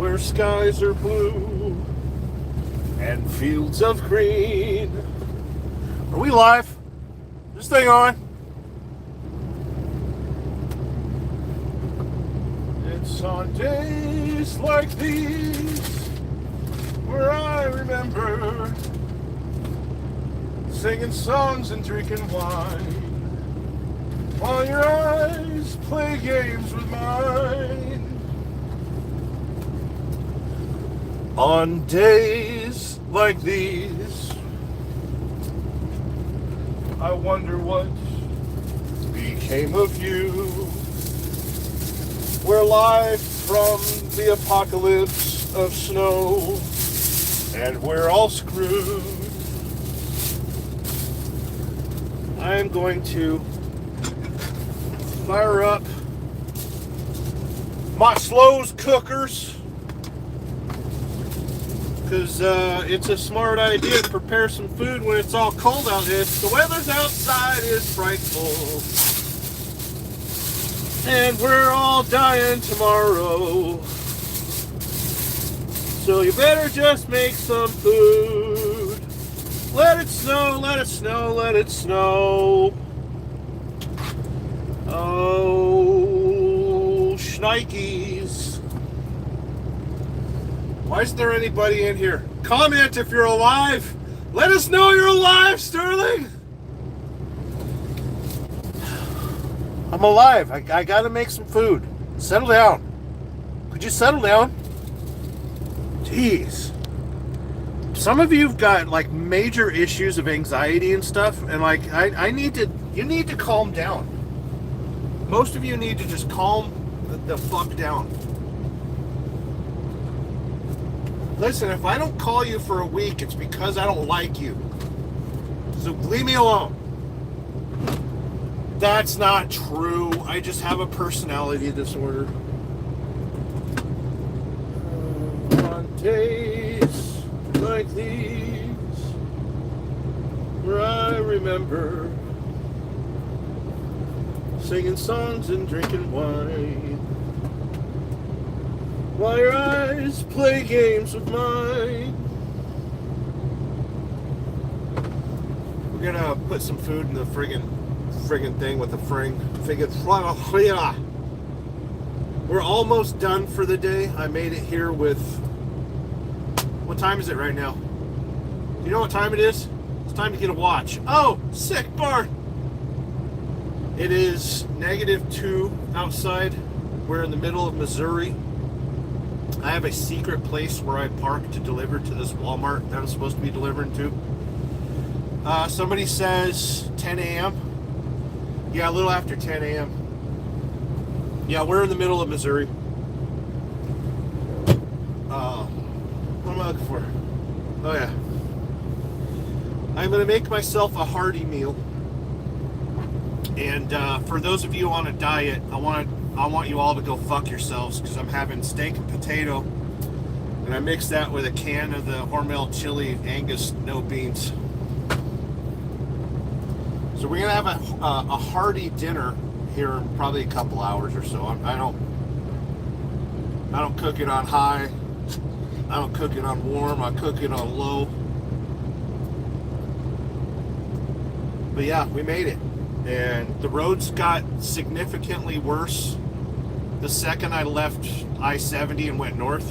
where skies are blue and fields of green. Are we live? Is this thing on? It's on days like these where I remember singing songs and drinking wine while your eyes play games with mine. On days like these, I wonder what became of you. We're live from the apocalypse of snow, and we're all screwed. I am going to fire up my Slows cookers, because it's a smart idea to prepare some food when it's all cold out here. The weather's outside is frightful, and we're all dying tomorrow. So you better just make some food. Let it snow, let it snow, let it snow. Oh, shnikes. Why isn't there anybody in here? Comment if you're alive. Let us know you're alive, Sterling. I'm alive. I gotta make some food. Settle down. Could you settle down? Jeez. Some of you've got like major issues of anxiety and stuff, and like you need to calm down. Most of you need to just calm the fuck down. Listen, if I don't call you for a week, it's because I don't like you. So leave me alone. That's not true. I just have a personality disorder. On days like these, where I remember singing songs and drinking wine while your eyes play games with mine. We're gonna put some food in the friggin' thing with the We're almost done for the day. I made it here with, what time is it right now? You know what time it is? It's time to get a watch. Oh, sick Bart. It is -2 outside. We're in the middle of Missouri. I have a secret place where I park to deliver to this Walmart that I'm supposed to be delivering to. Somebody says 10 a.m. Yeah, a little after 10 a.m. Yeah, we're in the middle of Missouri. What am I looking for? Oh yeah. I'm going to make myself a hearty meal. And for those of you on a diet, I want you all to go fuck yourselves, because I'm having steak and potato, and I mixed that with a can of the Hormel chili Angus no beans. So we're gonna have a hearty dinner here in probably a couple hours or so. I don't cook it on high. I don't cook it on warm. I cook it on low. But yeah, we made it. And the roads got significantly worse the second I left I-70 and went north.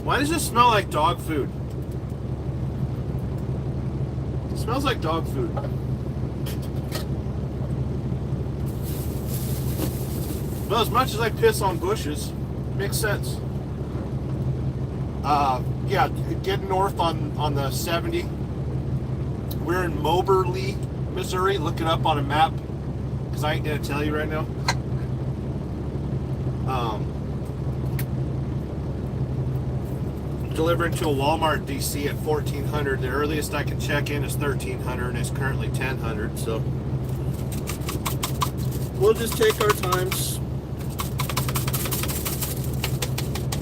Why does it smell like dog food? It smells like dog food. Well, as much as I piss on bushes, it makes sense. Yeah, get north on the 70. We're in Moberly, Missouri. Look it up on a map, because I ain't gonna tell you right now. Delivering to a Walmart DC at 1400. The earliest I can check in is 1300, and it's currently 1000. So we'll just take our times,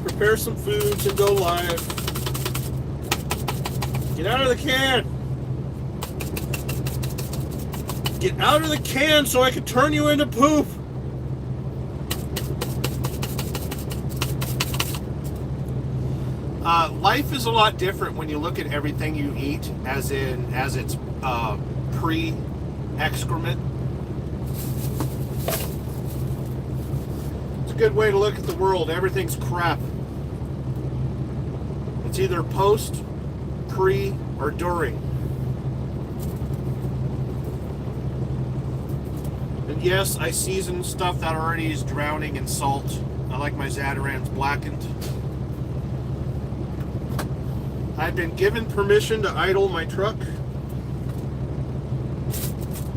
prepare some foods, and go live. Get out of the can. Get out of the can so I can turn you into poop. Life is a lot different when you look at everything you eat as its pre-excrement. It's a good way to look at the world. Everything's crap. It's either post, pre, or during. And yes, I season stuff that already is drowning in salt. I like my Zatarans blackened. I've been given permission to idle my truck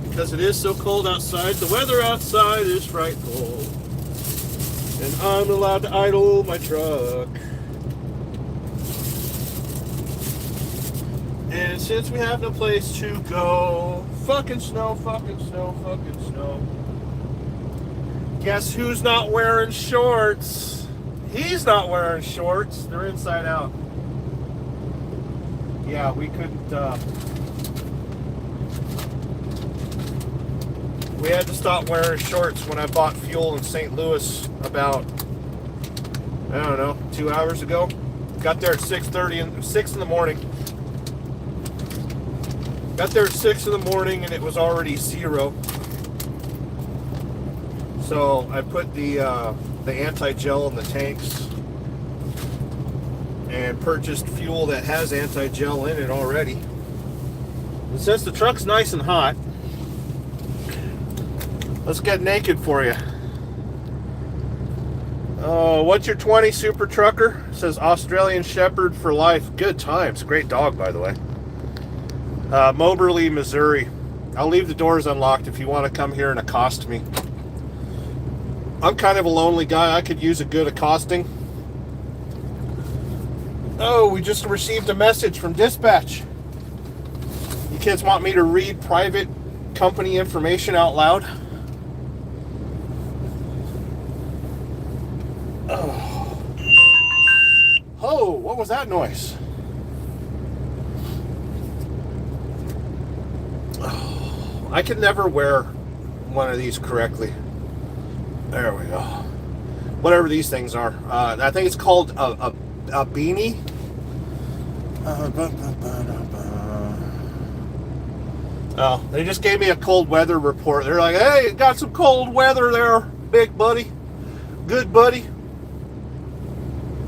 because it is so cold outside. The weather outside is frightful, and I'm allowed to idle my truck. And since we have no place to go, fucking snow, fucking snow, fucking snow. Guess who's not wearing shorts? He's not wearing shorts. They're inside out. Yeah, we couldn't, we had to stop wearing shorts when I bought fuel in St. Louis about, I don't know, 2 hours ago. Got there at 6:30 and 6 in the morning. Got there at 6 in the morning and it was already 0. So I put the anti-gel in the tanks and purchased fuel that has anti-gel in it already. And since the truck's nice and hot, let's get naked for you. What's your 20 Super Trucker? It says Australian Shepherd for life. Good times. Great dog, by the way. Moberly, Missouri. I'll leave the doors unlocked if you want to come here and accost me. I'm kind of a lonely guy. I could use a good accosting. Oh, we just received a message from dispatch. You kids want me to read private company information out loud? Oh, what was that noise? Oh, I can never wear one of these correctly. There we go. Whatever these things are. I think it's called a beanie. Oh, they just gave me a cold weather report. They're like, hey, got some cold weather there, big buddy. Good buddy.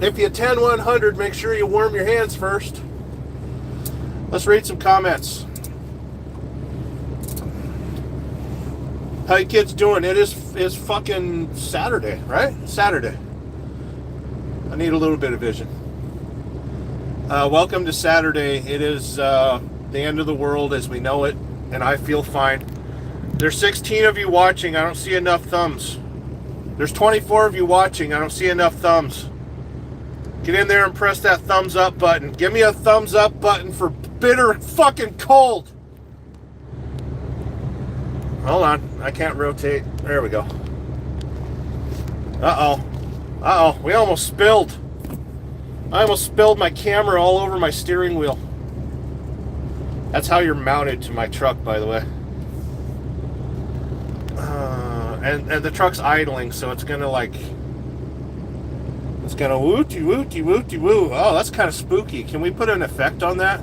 If you attend 100, make sure you warm your hands first. Let's read some comments. How you kids doing? It is fucking Saturday, right? Saturday. I need a little bit of vision. Welcome to Saturday. It is the end of the world as we know it, and I feel fine. There's 16 of you watching. I don't see enough thumbs. There's 24 of you watching. I don't see enough thumbs. Get in there and press that thumbs up button. Give me a thumbs up button for bitter fucking cold. Hold on. I can't rotate. There we go. Uh-oh. Uh-oh. We almost spilled. I almost spilled my camera all over my steering wheel. That's how you're mounted to my truck, by the way. And the truck's idling, so it's gonna like... It's gonna wooty wooty wooty woo. Oh, that's kind of spooky. Can we put an effect on that?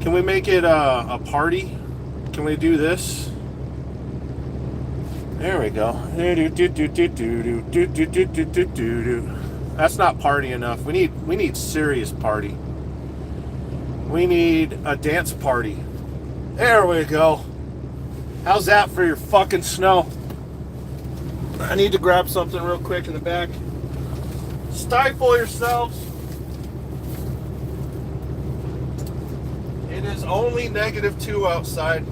Can we make it a party? Can we do this? There we go. That's not party enough. We need serious party. We need a dance party. There we go. How's that for your fucking snow? I need to grab something real quick in the back. Stifle yourselves. It is only -2 outside.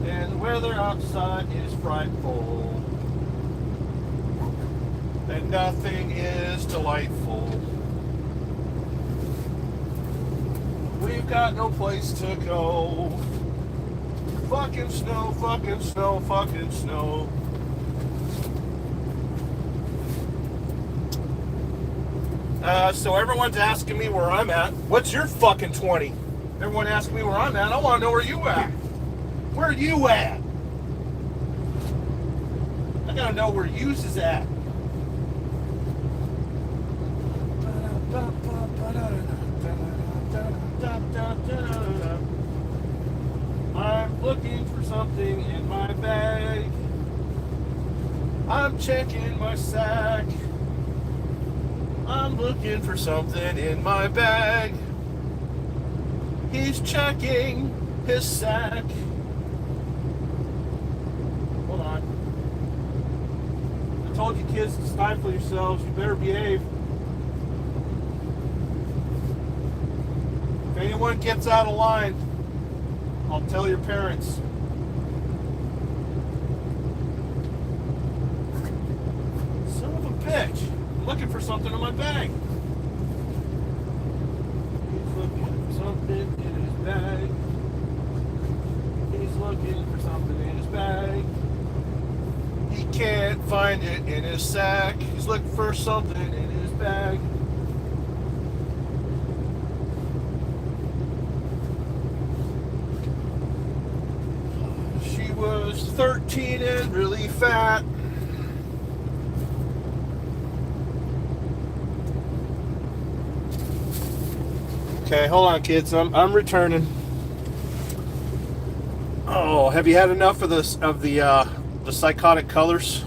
And the weather outside is frightful. And nothing is delightful. We've got no place to go. Fucking snow, fucking snow, fucking snow. So everyone's asking me where I'm at. What's your fucking 20? Everyone asking me where I'm at. I want to know where you at. Where you at? I gotta know where yous is at. I'm looking for something in my bag. I'm checking my sack. I'm looking for something in my bag. He's checking his sack. Hold on. I told you kids to stifle yourselves. You better behave. If anyone gets out of line, I'll tell your parents. Son of a bitch. I'm looking for something in my bag. He's looking for something in his bag. He's looking for something in his bag. He can't find it in his sack. He's looking for something in his bag. She was 13 and really fat. Okay, hold on, kids. I'm returning. Oh, have you had enough of the psychotic colors?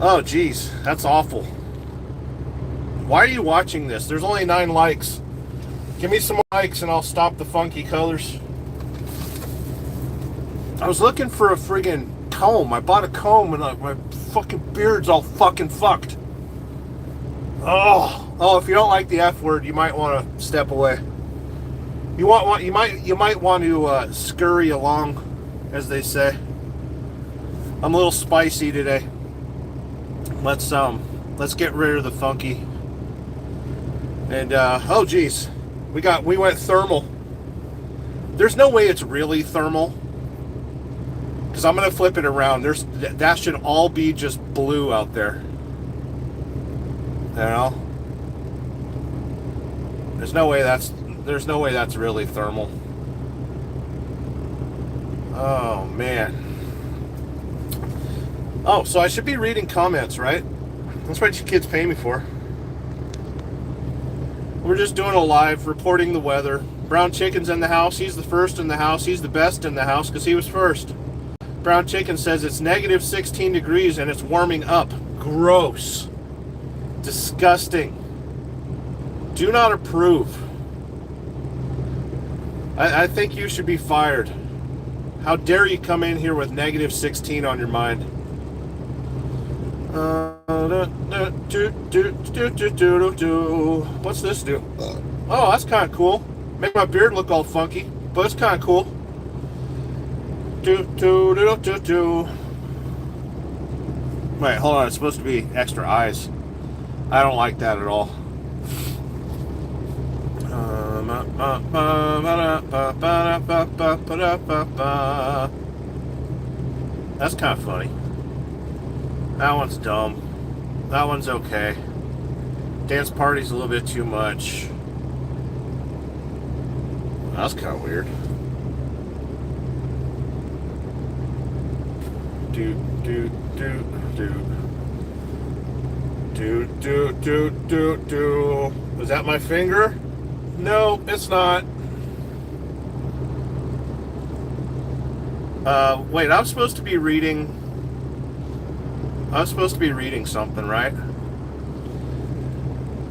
Oh, geez, that's awful. Why are you watching this? There's only 9 likes. Give me some more likes and I'll stop the funky colors. I was looking for a friggin' comb. I bought a comb and my fucking beard's all fucking fucked. Oh, if you don't like the F word, you might want to step away. You might want to scurry along, as they say. I'm a little spicy today. Let's get rid of the funky. And oh geez, we went thermal. There's no way it's really thermal, because I'm gonna flip it around. That should all be just blue out there. You know? There's no way that's really thermal. Oh man. Oh, so I should be reading comments, right? That's what you kids pay me for. We're just doing a live, reporting the weather. Brown Chicken's in the house. He's the first in the house. He's the best in the house because he was first. Brown Chicken says it's negative 16 degrees and it's warming up. Gross. Disgusting. Do not approve. I think you should be fired. How dare you come in here with negative 16 on your mind? What's this do? Oh, that's kind of cool. Make my beard look all funky, but it's kind of cool. Wait, hold on. It's supposed to be extra eyes. I don't like that at all. That's kind of funny. That one's dumb. That one's okay. Dance party's a little bit too much. That's kind of weird. Was that my finger? No, it's not. Wait, I'm supposed to be reading something, right?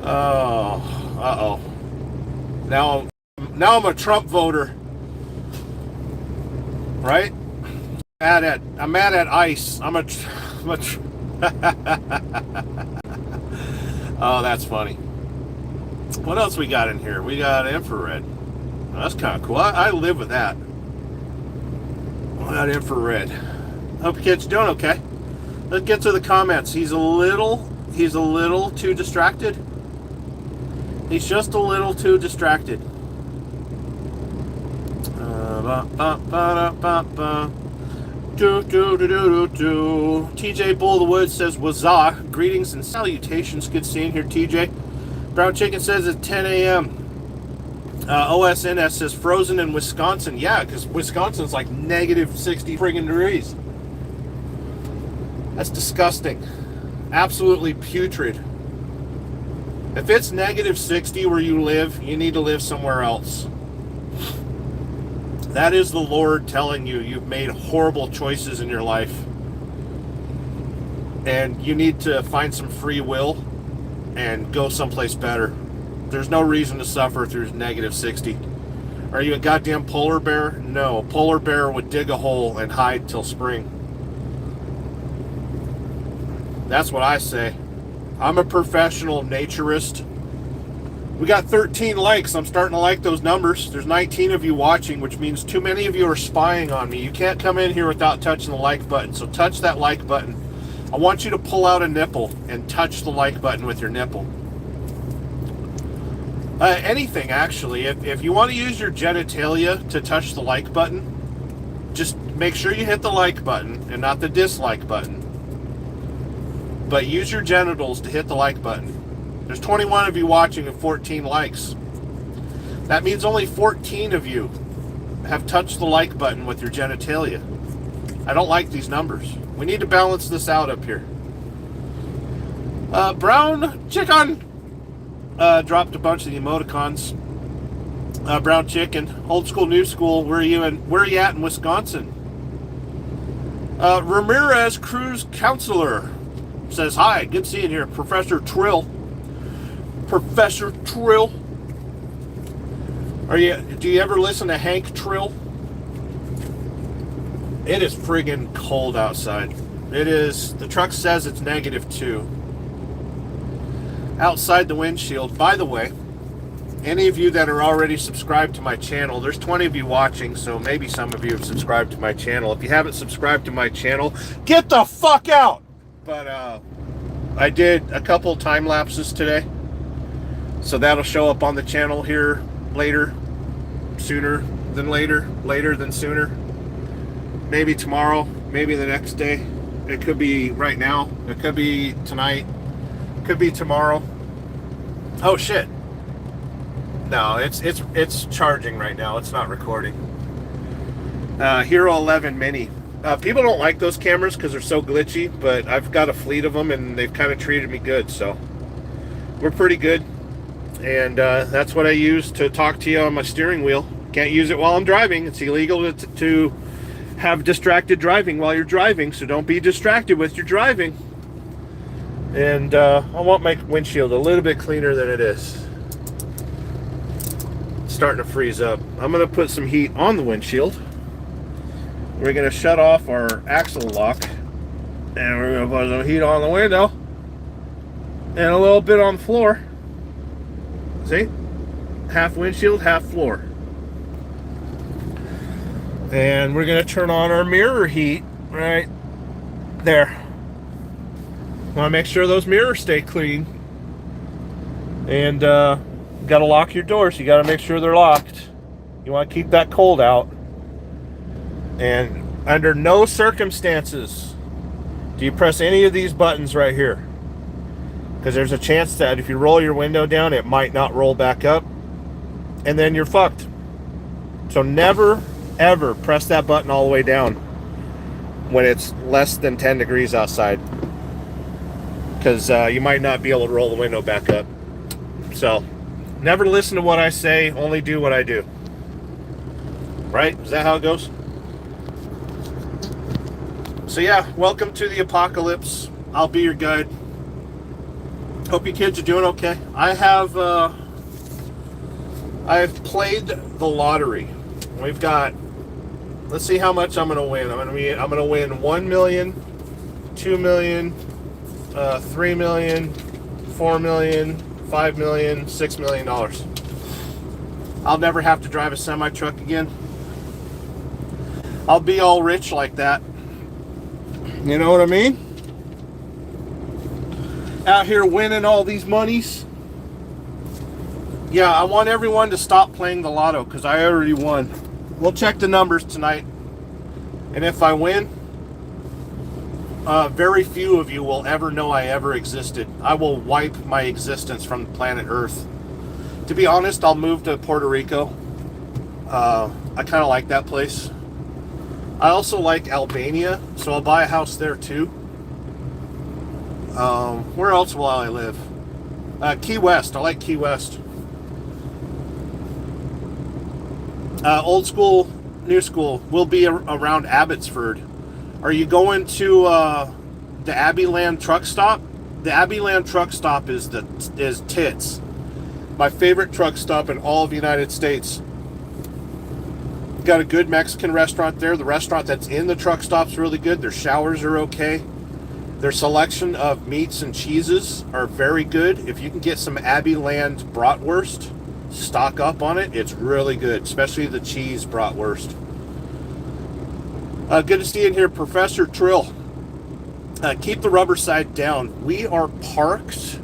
Oh, uh-oh. Now I'm a Trump voter. Right? I'm mad at ICE. Oh, that's funny. What else we got in here? We got infrared. Oh, that's kind of cool. I live with that. That infrared. Hope you kids doing okay. Let's get to the comments. He's a little too distracted. He's just a little too distracted. TJ Bull of the Woods says, Wazah. Greetings and salutations. Good seeing here, TJ. Brown Chicken says it's 10 a.m. OSNS says frozen in Wisconsin. Yeah, because Wisconsin's like negative 60 friggin' degrees. That's disgusting. Absolutely putrid. If it's negative 60 where you live, you need to live somewhere else. That is the Lord telling you you've made horrible choices in your life. And you need to find some free will and go someplace better. There's no reason to suffer through negative 60. Are you a goddamn polar bear? No. Polar bear would dig a hole and hide till spring. That's what I say. I'm a professional naturist. We got 13 likes. I'm starting to like those numbers. There's 19 of you watching, which means too many of you are spying on me. You can't come in here without touching the like button. So touch that like button. I want you to pull out a nipple and touch the like button with your nipple. Anything, actually. If you want to use your genitalia to touch the like button, just make sure you hit the like button and not the dislike button. But use your genitals to hit the like button. There's 21 of you watching and 14 likes. That means only 14 of you have touched the like button with your genitalia. I don't like these numbers. We need to balance this out up here. Brown Chicken dropped a bunch of the emoticons. Brown Chicken, old school, new school. Where are you at in Wisconsin? Ramirez Cruz Counselor says, hi, good seeing you, Professor Trill. Professor Trill. Do you ever listen to Hank Trill? It is friggin' cold outside. It is. The truck says it's -2. Outside the windshield. By the way, any of you that are already subscribed to my channel, there's 20 of you watching, so maybe some of you have subscribed to my channel. If you haven't subscribed to my channel, get the fuck out! But I did a couple time lapses today, so that'll show up on the channel here later, sooner than later, later than sooner. Maybe tomorrow, maybe the next day. It could be right now. It could be tonight. It could be tomorrow. Oh shit! No, it's charging right now. It's not recording. Hero 11 Mini. People don't like those cameras because they're so glitchy, but I've got a fleet of them and they've kind of treated me good, so we're pretty good. And that's what I use to talk to you on my steering wheel. Can't use it while I'm driving. It's illegal to have distracted driving while you're driving, so don't be distracted with your driving. And I want my windshield a little bit cleaner than it is. It's starting to freeze up. I'm going to put some heat on the windshield. We're going to shut off our axle lock, and we're going to put some heat on the window and a little bit on the floor. See? Half windshield, half floor. And we're going to turn on our mirror heat right there. Want to make sure those mirrors stay clean. And got to lock your doors. You got to make sure they're locked. You want to keep that cold out. And under no circumstances do you press any of these buttons right here. Because there's a chance that if you roll your window down, it might not roll back up. And then you're fucked. So never, ever press that button all the way down when it's less than 10 degrees outside. Because you might not be able to roll the window back up. So, never listen to what I say, only do what I do. Right? Is that how it goes? So yeah, welcome to the apocalypse. I'll be your guide. Hope you kids are doing okay. I've played the lottery. We've got, let's see how much I'm going to win. I'm going to win 1 million, 2 million, 3 million, 4 million, 5 million, $6 million. I'll never have to drive a semi-truck again. I'll be all rich like that. You know what I mean? Out here winning all these monies. Yeah, I want everyone to stop playing the lotto because I already won. We'll check the numbers tonight. And if I win, very few of you will ever know I ever existed. I will wipe my existence from the planet Earth. To be honest, I'll move to Puerto Rico. I kind of like that place. I also like Albania, so I'll buy a house there too. Where else will I live? Key West. I like Key West. Old school, new school. We'll be around Abbotsford. Are you going to the Abbeyland truck stop? The Abbeyland truck stop is tits. My favorite truck stop in all of the United States. Got a good Mexican restaurant there. The restaurant that's in the truck stop's really good. Their showers are okay. Their selection of meats and cheeses are very good. If you can get some Abbeyland bratwurst, stock up on it. It's really good, especially the cheese bratwurst. Good to see you in here, Professor Trill. Keep the rubber side down. We are parked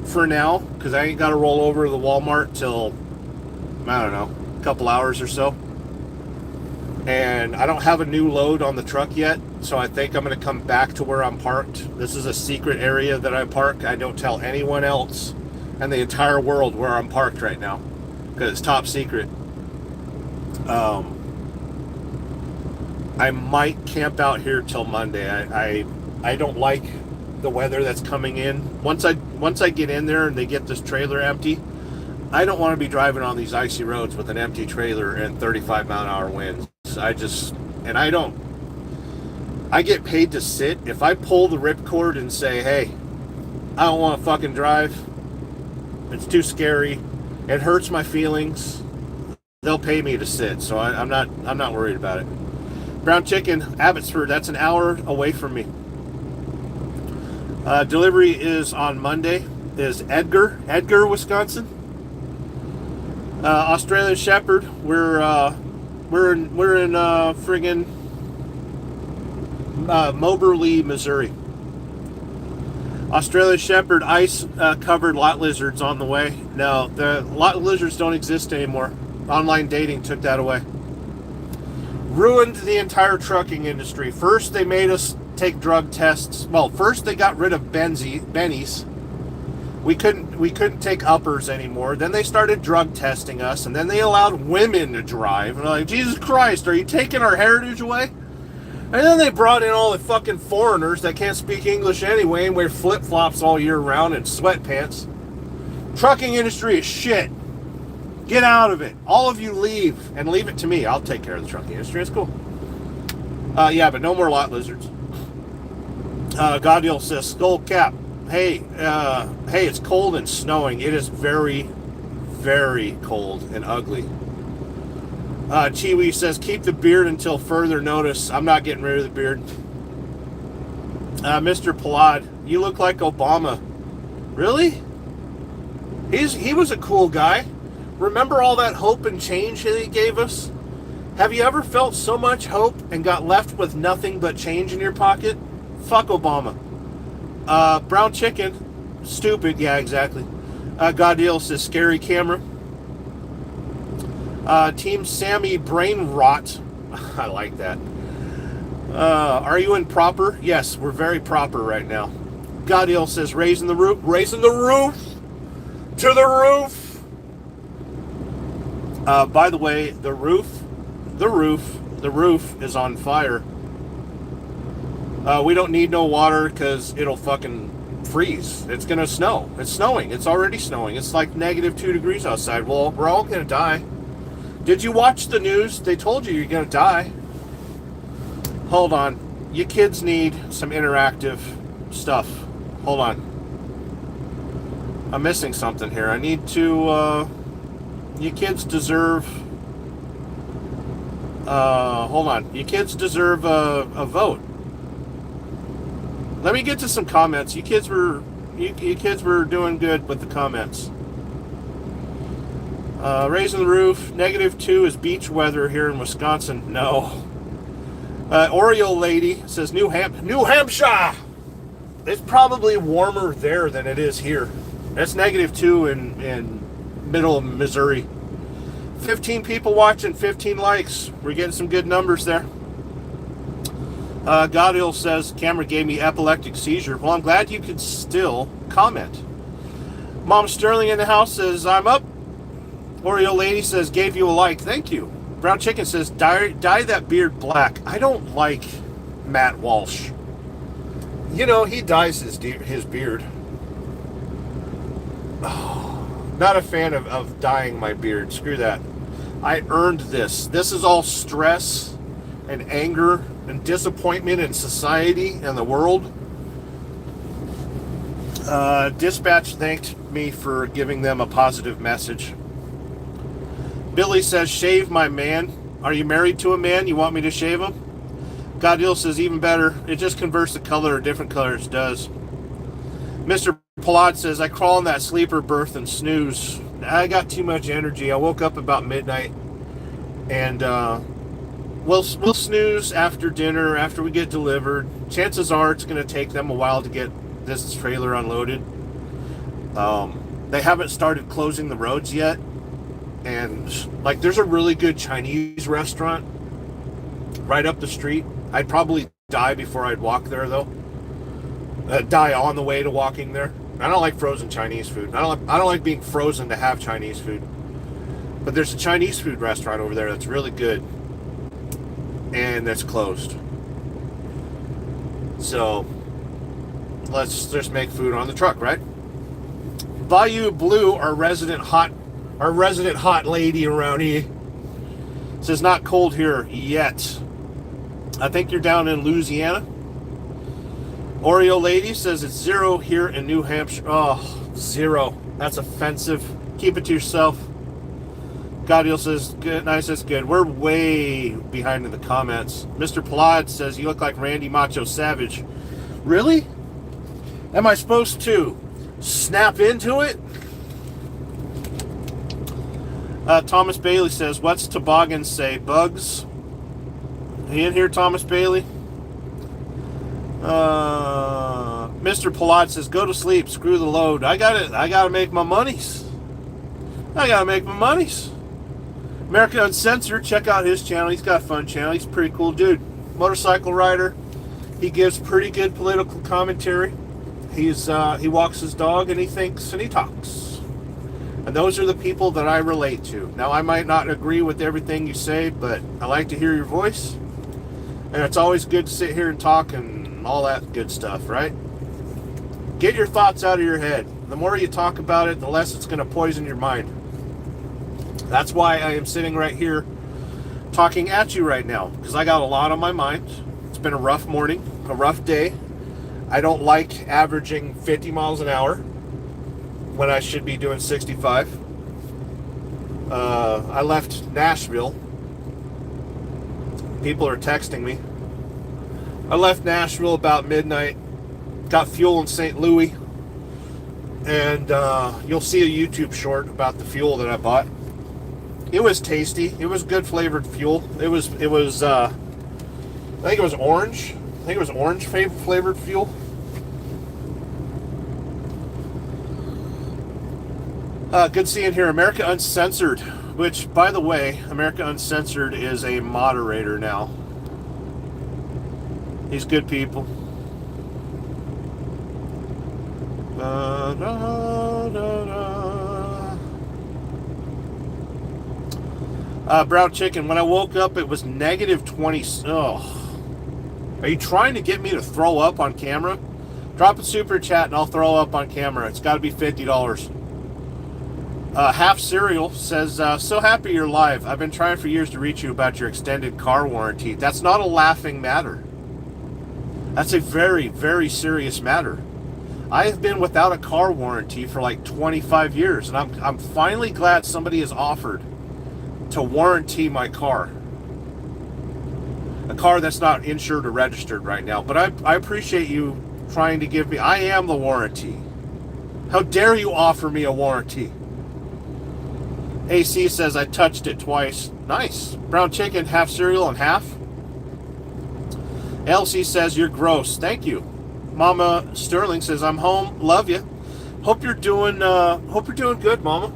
for now because I ain't got to roll over to the Walmart till, I don't know, a couple hours or so. And I don't have a new load on the truck yet, so I think I'm going to come back to where I'm parked. This is a secret area that I park. I don't tell anyone else in the entire world where I'm parked right now because it's top secret. I might camp out here till Monday. I don't like the weather that's coming in. Once I get in there and they get this trailer empty, I don't want to be driving on these icy roads with an empty trailer and 35-mile-an-hour winds. I get paid to sit. If I pull the ripcord and say, hey, I don't want to fucking drive, it's too scary, it hurts my feelings, they'll pay me to sit. So I'm not worried about it. Brown Chicken, Abbotsford, that's an hour away from me. Delivery is on Monday. Is Edgar, Wisconsin. Australian Shepherd, we're in friggin' Moberly, Missouri. Australian Shepherd, ice covered lot lizards on the way. No, the lot lizards don't exist anymore. Online dating took that away. Ruined the entire trucking industry. First, they made us take drug tests. Well, first they got rid of bennies. We couldn't take uppers anymore. Then they started drug testing us, and then they allowed women to drive. And I'm like, Jesus Christ, are you taking our heritage away? And then they brought in all the fucking foreigners that can't speak English anyway and wear flip-flops all year round and sweatpants. Trucking industry is shit. Get out of it. All of you leave, and leave it to me. I'll take care of the trucking industry. It's cool. Yeah, but no more lot lizards. Goddiel says, Skull Cap. Hey, it's cold and snowing. It is very, very cold and ugly. Chiwi says, keep the beard until further notice. I'm not getting rid of the beard. Mr. Palad, you look like Obama. Really? He was a cool guy. Remember all that hope and change that he gave us? Have you ever felt so much hope and got left with nothing but change in your pocket? Fuck Obama. Brown Chicken, stupid. Yeah, exactly. Goddeal says, scary camera. Team Sammy, brain rot. I like that. Are you in proper? Yes, we're very proper right now. Goddeal says, raising the roof. Raising the roof. To the roof. By the way, the roof is on fire. We don't need no water because it'll fucking freeze. It's gonna snow. It's snowing. It's already snowing. It's like -2 degrees outside. Well, we're all gonna die. Did you watch the news? They told you you're gonna die. Hold on. You kids need some interactive stuff. Hold on. I'm missing something here. I need to, you kids deserve, hold on. You kids deserve a vote. Let me get to some comments. You kids were doing good with the comments. Raising the roof. -2 is beach weather here in Wisconsin. No. Oreo lady says New Hampshire. It's probably warmer there than it is here. It's -2 in middle of Missouri. 15 people watching, 15 likes. We're getting some good numbers there. Godil says, camera gave me epileptic seizure. Well, I'm glad you could still comment. Mom Sterling in the house says, I'm up. Oreo lady says, gave you a like. Thank you. Brown Chicken says, dye that beard black. I don't like Matt Walsh. You know, he dyes his beard. Not a fan of dyeing my beard. Screw that. I earned this. This is all stress and anger and disappointment in society and the world. Dispatch thanked me for giving them a positive message. Billy says, shave my man. Are you married to a man? You want me to shave him? Godil says, even better. It just converts the color, different colors does. Mr. Palad says, I crawl in that sleeper berth and snooze. I got too much energy. I woke up about midnight. And we'll snooze after dinner, after we get delivered. Chances are it's going to take them a while to get this trailer unloaded. They haven't started closing the roads yet. And, like, there's a really good Chinese restaurant right up the street. I'd probably die before I'd walk there, though. Die on the way to walking there. I don't like frozen Chinese food. I don't like being frozen to have Chinese food. But there's a Chinese food restaurant over there that's really good. And that's closed. So, let's just make food on the truck, right? Bayou Blue, our resident hot lady around here, says not cold here yet. I think you're down in Louisiana. Oreo Lady says it's 0 here in New Hampshire. Oh, 0. That's offensive. Keep it to yourself. Godil says, good. Nice, that's good. We're way behind in the comments. Mr. Palad says, you look like Randy Macho Savage. Really? Am I supposed to snap into it? Thomas Bailey says, what's toboggan say? Bugs? Are you in here, Thomas Bailey? Mr. Palad says, go to sleep, screw the load. I gotta make my monies. America Uncensored, check out his channel. He's got a fun channel. He's a pretty cool dude. Motorcycle rider. He gives pretty good political commentary. He walks his dog and he thinks and he talks. And those are the people that I relate to. Now, I might not agree with everything you say, but I like to hear your voice. And it's always good to sit here and talk and all that good stuff, right? Get your thoughts out of your head. The more you talk about it, the less it's going to poison your mind. That's why I am sitting right here talking at you right now, because I got a lot on my mind. It's been a rough morning, a rough day. I don't like averaging 50 miles an hour when I should be doing 65. I left Nashville. People are texting me. I left Nashville about midnight, got fuel in St. Louis, and you'll see a YouTube short about the fuel that I bought. It was tasty. It was good flavored fuel. It was I think it was orange. I think it was orange flavored fuel. Good seeing here. America Uncensored, which, by the way, America Uncensored is a moderator now. He's good people. Brown Chicken, when I woke up, it was negative 20. Oh. Are you trying to get me to throw up on camera? Drop a super chat and I'll throw up on camera. It's got to be $50. Half Cereal says, so happy you're live. I've been trying for years to reach you about your extended car warranty. That's not a laughing matter. That's a very, very serious matter. I have been without a car warranty for like 25 years, and I'm finally glad somebody has offered to warranty my car. A car that's not insured or registered right now. But I appreciate you trying to give me... I am the warranty. How dare you offer me a warranty? AC says I touched it twice. Nice. Brown Chicken, half cereal and half. LC says you're gross. Thank you. Mama Sterling says I'm home. Love you. Hope you're doing good, Mama.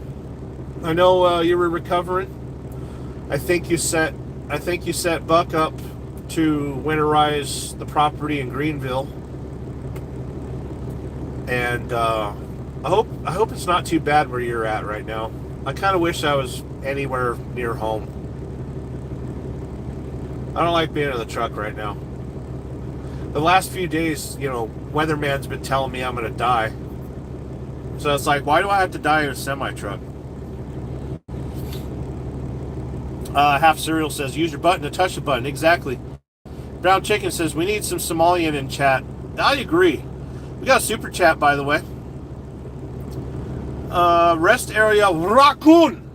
I know you were recovering. I think you set Buck up to winterize the property in Greenville, and I hope it's not too bad where you're at right now. I kind of wish I was anywhere near home. I don't like being in the truck right now. The last few days, weatherman's been telling me I'm going to die. So it's like, why do I have to die in a semi-truck? Half Cereal says, use your button to touch the button. Exactly. Brown Chicken says, we need some Somalian in chat. I agree. We got a super chat, by the way. Rest area Raccoon.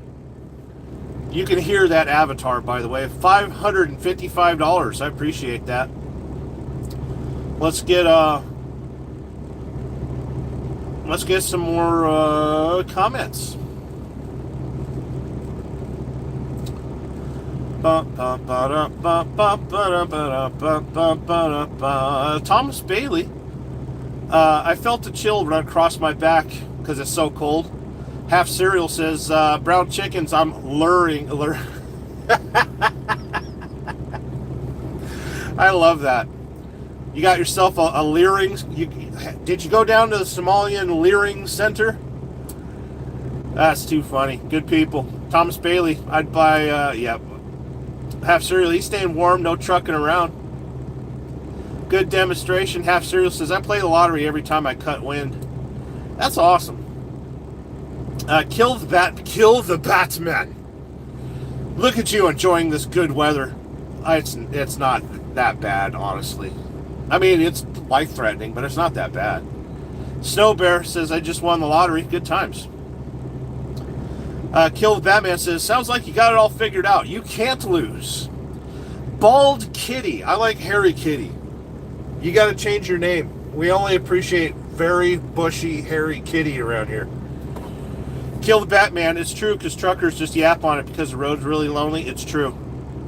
You can hear that avatar, by the way. $555. I appreciate that. Let's get some more comments. Thomas Bailey. I felt a chill run across my back because it's so cold. Half Cereal says, Brown Chickens, I'm luring. I love that. You got yourself a leering. Did you go down to the Somalian Leering Center? That's too funny. Good people. Thomas Bailey, I'd buy, yeah. Half Cereal, he's staying warm, no trucking around. Good demonstration. Half Cereal says, I play the lottery every time I cut wind. That's awesome. Kill the Batman. Look at you enjoying this good weather. It's not that bad, honestly. I mean, it's life-threatening, but it's not that bad. Snow Bear says, I just won the lottery. Good times. Kill the Batman says, sounds like you got it all figured out. You can't lose. Bald Kitty. I like Hairy Kitty. You got to change your name. We only appreciate very bushy, hairy kitty around here. Kill the Batman. It's true because truckers just yap on it because the road's really lonely. It's true.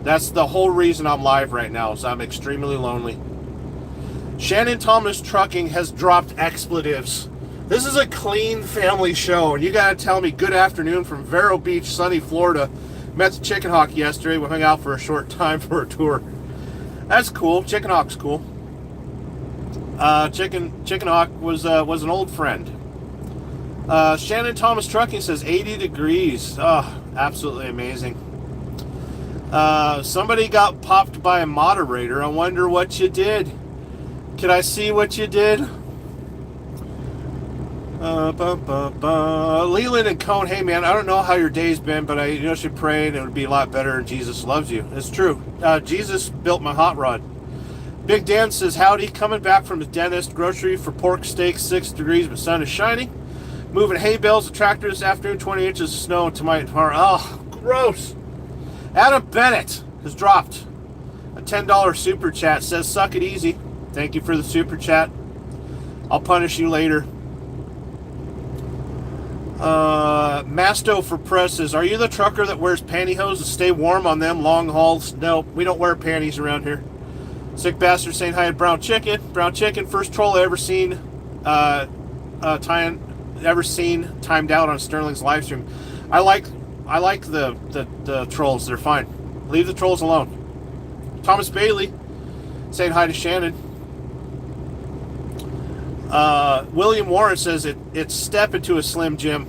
That's the whole reason I'm live right now, is I'm extremely lonely. Shannon Thomas Trucking has dropped expletives. This is a clean family show, and you got to tell me good afternoon from Vero Beach, sunny Florida. Met the Chicken Hawk yesterday. We hung out for a short time for a tour. That's cool. Chicken Hawk's cool. Chicken Hawk was an old friend. Shannon Thomas Trucking says 80 degrees. Oh, absolutely amazing. Somebody got popped by a moderator. I wonder what you did. Can I see what you did? Leland and Cone, hey man, I don't know how your day's been, but I you should pray and it would be a lot better and Jesus loves you. It's true. Jesus built my hot rod. Big Dan says, howdy, coming back from the dentist, grocery for pork steak, 6 degrees, but sun is shining. Moving hay bales, a tractor this afternoon, 20 inches of snow tomorrow. Oh, gross. Adam Bennett has dropped a $10 super chat, says, suck it easy. Thank you for the super chat. I'll punish you later. Masto for Press says, are you the trucker that wears pantyhose to stay warm on them long hauls? No, we don't wear panties around here. Sick Bastard saying hi to Brown Chicken. Brown Chicken, first troll I ever seen timed out on Sterling's live stream. I like the trolls. They're fine. Leave the trolls alone. Thomas Bailey saying hi to Shannon. William Warren says it's step into a slime gym.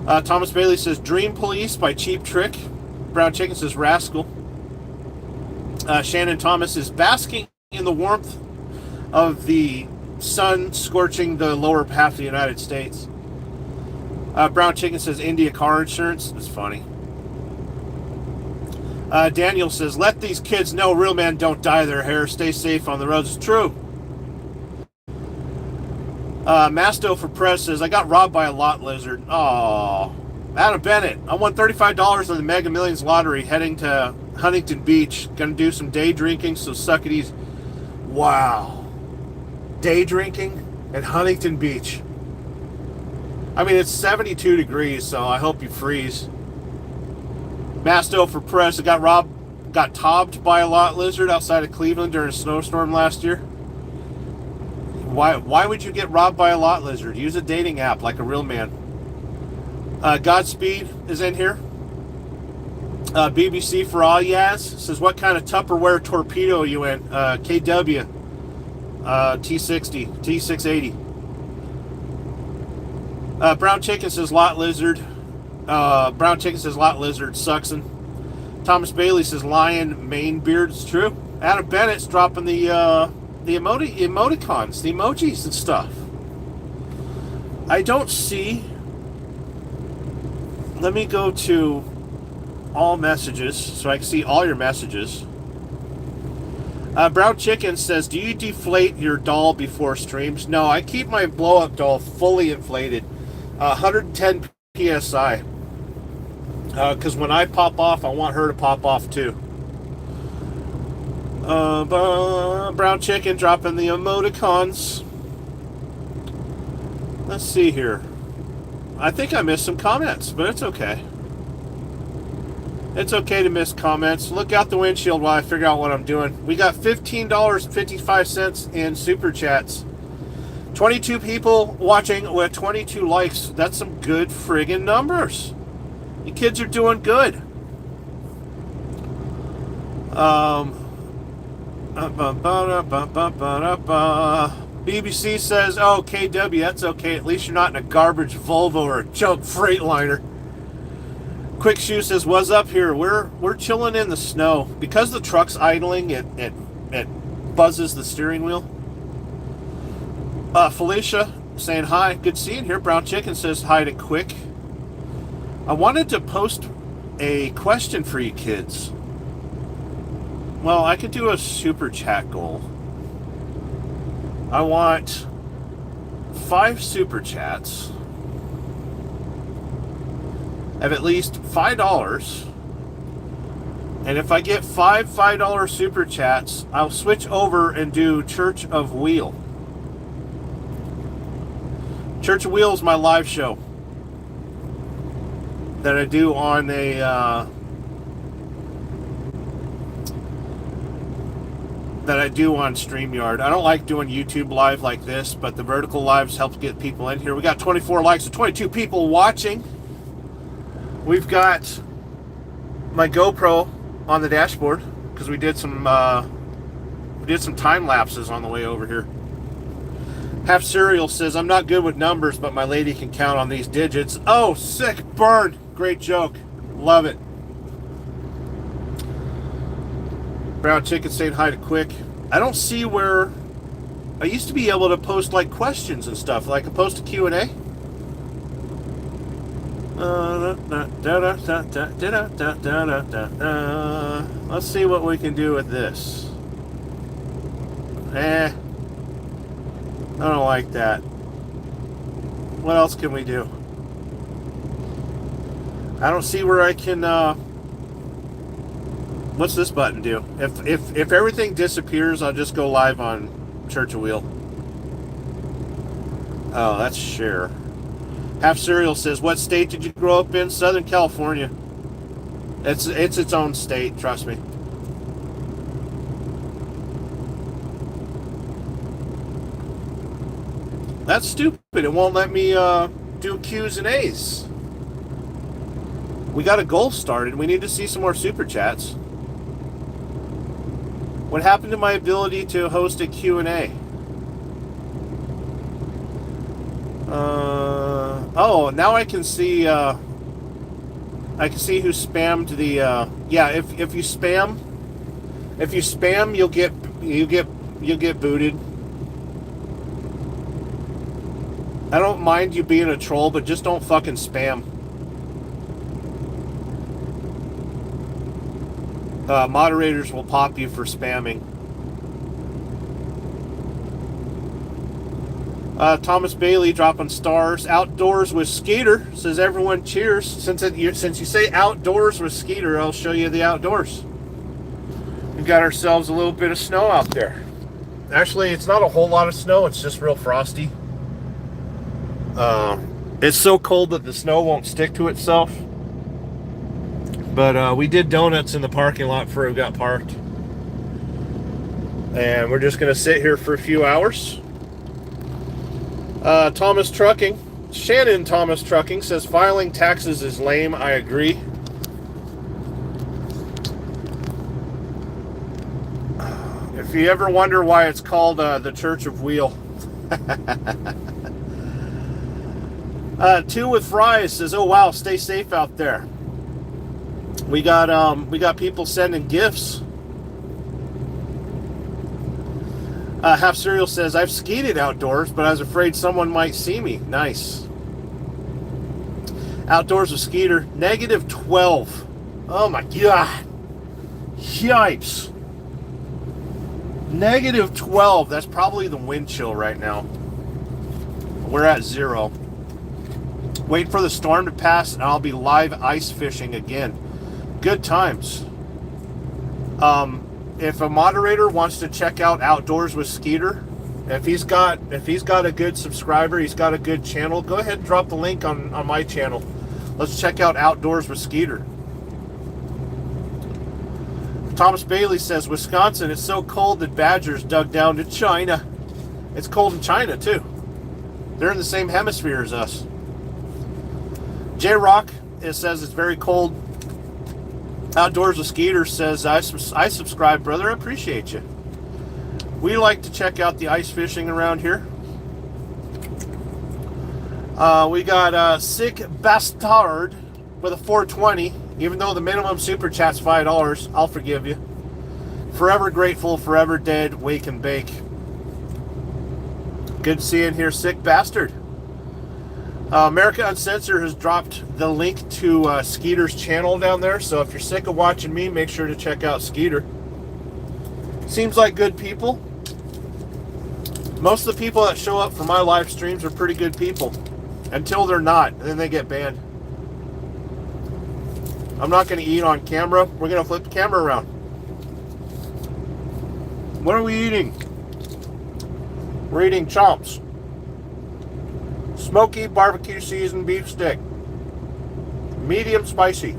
Thomas Bailey says Dream Police by Cheap Trick. Brown Chicken says Rascal. Shannon Thomas is basking in the warmth of the sun scorching the lower half of the United States. Brown Chicken says India car insurance. That's funny. Daniel says, let these kids know real men don't dye their hair. Stay safe on the roads. It's true. Masto for Press says, I got robbed by a lot lizard. Oh, Adam Bennett. I won $35 on the Mega Millions lottery heading to Huntington Beach. Gonna do some day drinking, so suck it easy. Wow. Day drinking at Huntington Beach. I mean, it's 72 degrees, so I hope you freeze. Masto for Press, I got tobbed by a lot lizard outside of Cleveland during a snowstorm last year. Why would you get robbed by a lot lizard? Use a dating app like a real man. Godspeed is in here. BBC for all Yaz says, what kind of Tupperware torpedo are you in? KW T60 T680. Brown Chicken says lot lizard. Brown Chicken says lot lizard sucksin. Thomas Bailey says lion mane beard. It's true. Adam Bennett's dropping the emoticons, the emojis and stuff. I don't see. Let me go to all messages so I can see all your messages. Brown Chicken says, do you deflate your doll before streams? No, I keep my blow-up doll fully inflated. 110 PSI. Because when I pop off, I want her to pop off too. Brown Chicken dropping the emoticons. Let's see here. I think I missed some comments, but it's okay. It's okay to miss comments. Look out the windshield while I figure out what I'm doing. We got $15.55 in super chats. 22 people watching with 22 likes. That's some good friggin' numbers. You kids are doing good. BBC says, oh, KW, that's okay. At least you're not in a garbage Volvo or a junk Freightliner. Quick Shoe says, what's up here? We're chilling in the snow. Because the truck's idling, it buzzes the steering wheel. Felicia saying hi. Good seeing here. Brown Chicken says hi to Quick. I wanted to post a question for you kids. Well, I could do a super chat goal. I want 5 super chats of at least $5. And if I get 5 $5 super chats, I'll switch over and do Church of Wheel. Church of Wheel is my live show that I do on StreamYard. I don't like doing YouTube live like this, but the vertical lives help get people in here. We got 24 likes and 22 people watching. We've got my GoPro on the dashboard because we did some time lapses on the way over here. Half Cereal says, I'm not good with numbers, but my lady can count on these digits. Oh, sick burn. Great joke. Love it. Brown Chicken saying hi to Quick. I don't see where... I used to be able to post like questions and stuff. Like I post a Q&A. Let's see what we can do with this. I don't like that. What else can we do? I don't see where I can... what's this button do? If everything disappears, I'll just go live on Church of Wheel. Oh, that's share. Half Cereal says, what state did you grow up in? Southern California. It's its own state, trust me. That's stupid. It won't let me do Q's and A's. We got a goal started. We need to see some more super chats. What happened to my ability to host a Q&A? Oh, now I can see who spammed the yeah, if you spam you'll get booted. I don't mind you being a troll, but just don't fucking spam. Moderators will pop you for spamming. Thomas Bailey dropping stars. Outdoors with Skeeter says everyone cheers. Since you say outdoors with Skeeter, I'll show you the outdoors. We've got ourselves a little bit of snow out there. Actually, it's not a whole lot of snow. It's just real frosty. It's so cold that the snow won't stick to itself. But we did donuts in the parking lot before we got parked. And we're just going to sit here for a few hours. Thomas Trucking. Shannon Thomas Trucking says, filing taxes is lame. I agree. If you ever wonder why it's called the Church of Wheel. Two with Fries says, oh wow, stay safe out there. We got people sending gifts. Half Cereal says, I've skied outdoors, but I was afraid someone might see me. Nice. Outdoors with Skeeter, -12. Oh my God. Yipes. -12. That's probably the wind chill right now. We're at 0. Wait for the storm to pass and I'll be live ice fishing again. Good times. If a moderator wants to check out Outdoors with Skeeter, if he's got a good subscriber, he's got a good channel, go ahead and drop the link on my channel. Let's check out Outdoors with Skeeter. Thomas Bailey says, Wisconsin, it's so cold that badgers dug down to China. It's cold in China too. They're in the same hemisphere as us. J Rock, it says it's very cold. Outdoors with Skeeter says, I subscribe, brother. I appreciate you. We like to check out the ice fishing around here. We got Sick Bastard with a 420. Even though the minimum super chat's $5, I'll forgive you. Forever grateful, forever dead, wake and bake. Good to see you in here, Sick Bastard. America Uncensored has dropped the link to Skeeter's channel down there, so if you're sick of watching me, make sure to check out Skeeter. Seems like good people. Most of the people that show up for my live streams are pretty good people. Until they're not, and then they get banned. I'm not going to eat on camera. We're going to flip the camera around. What are we eating? We're eating chomps. Smoky barbecue seasoned beef stick. Medium spicy.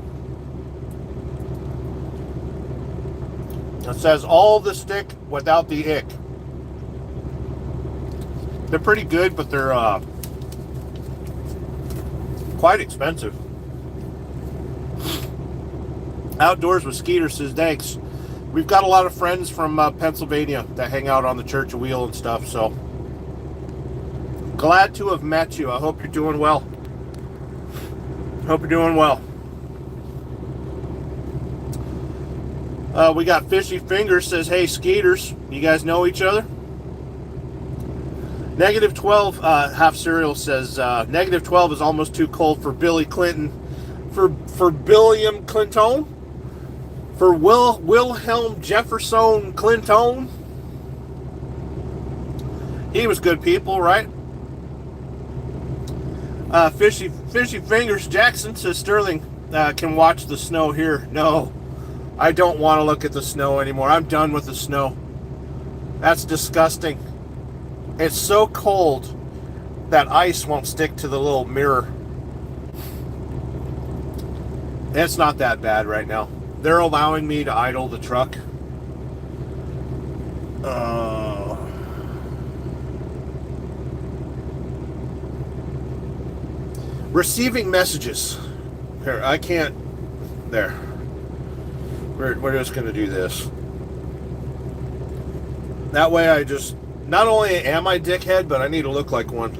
It says all the stick without the ick. They're pretty good, but they're quite expensive. Outdoors with Skeeter says, thanks. We've got a lot of friends from Pennsylvania that hang out on the Church of Wheel and stuff, so glad to have met you. I hope you're doing well. Hope you're doing well. We got Fishy Fingers says, hey, Skeeters, you guys know each other? -12, Half Cereal says, -12 is almost too cold for Billy Clinton. For William Clinton? For Wilhelm Jefferson Clinton? He was good people, right? Fishy Fingers Jackson says, Sterling can watch the snow here. No, I don't want to look at the snow anymore. I'm done with the snow. That's disgusting. It's so cold that ice won't stick to the little mirror. It's not that bad right now. They're allowing me to idle the truck. Receiving messages. Here, I can't. There. We're just going to do this. That way I just... Not only am I dickhead, but I need to look like one.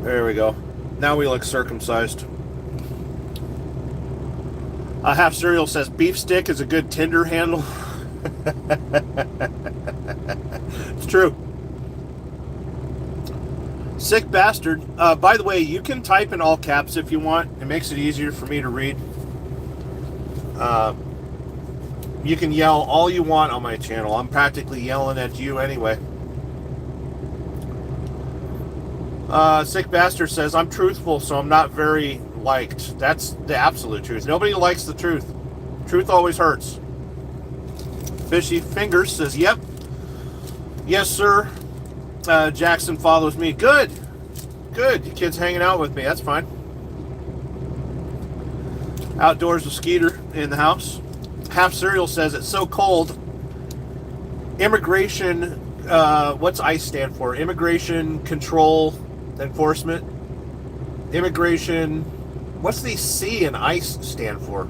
There we go. Now we look circumcised. Half Cereal says, beef stick is a good Tinder handle. It's true. Sick Bastard. By the way, you can type in all caps if you want. It makes it easier for me to read. You can yell all you want on my channel. I'm practically yelling at you anyway. Sick Bastard says, I'm truthful, so I'm not very liked. That's the absolute truth. Nobody likes the truth. Truth always hurts. Fishy Fingers says, yep. Yes, sir. Jackson follows me. Good. Good. You kids hanging out with me. That's fine. Outdoors with Skeeter in the house. Half Cereal says, it's so cold. Immigration, what's ICE stand for? Immigration Control Enforcement. Immigration, what's the C in ICE stand for?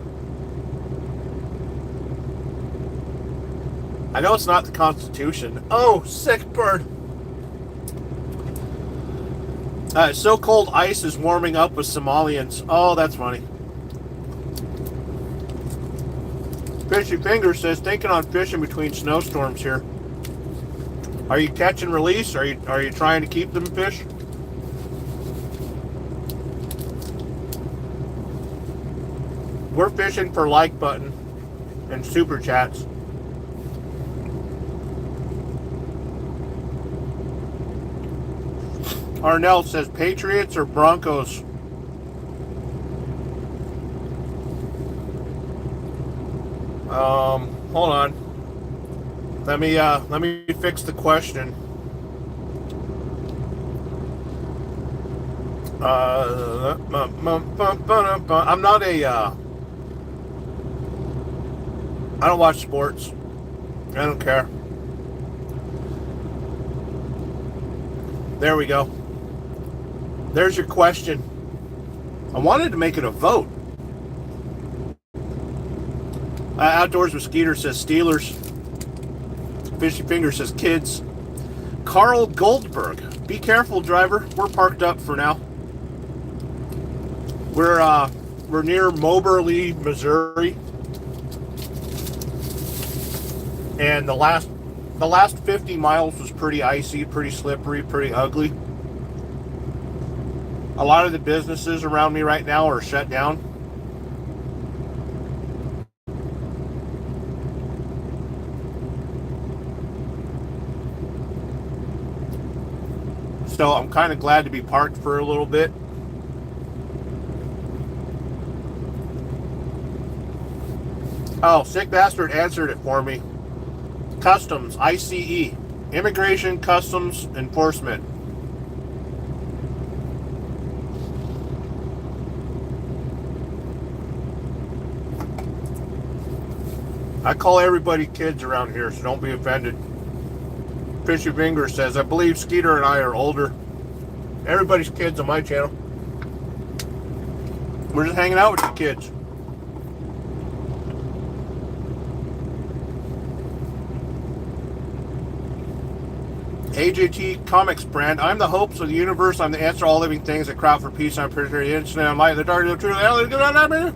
I know it's not the Constitution. Oh, sick bird. So cold ice is warming up with Somalians. Oh, that's funny. Fishy Finger says, thinking on fishing between snowstorms here. Are you catch and release? Are you trying to keep them fish? We're fishing for like button and super chats. Arnell says Patriots or Broncos. Hold on. Let me fix the question. I'm not a I don't watch sports. I don't care. There we go. There's your question. I wanted to make it a vote. Outdoors with Skeeter says Steelers. Fishy Finger says kids. Carl Goldberg. Be careful, driver. We're parked up for now. We're near Moberly, Missouri. And the last 50 miles was pretty icy, pretty slippery, pretty ugly. A lot of the businesses around me right now are shut down. So I'm kind of glad to be parked for a little bit. Oh, Sick Bastard answered it for me. Customs, ICE, Immigration Customs Enforcement. I call everybody kids around here, so don't be offended. Fishy Finger says, I believe Skeeter and I are older. Everybody's kids on my channel. We're just hanging out with the kids. AJT Comics brand. I'm the hopes of the universe. I'm the answer to all living things. I crowd for peace. I'm pretty sure the internet. I'm light, the dark, the truth. Get on that, man.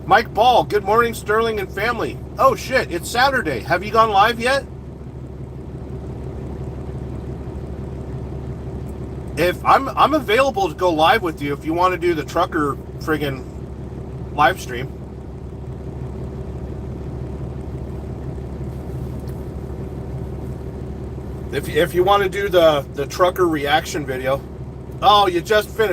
Mike Ball. Good morning, Sterling and family. Oh shit! It's Saturday. Have you gone live yet? If I'm available to go live with you if you want to do the trucker friggin' live stream. If you want to do the trucker reaction video. Oh, you just finished.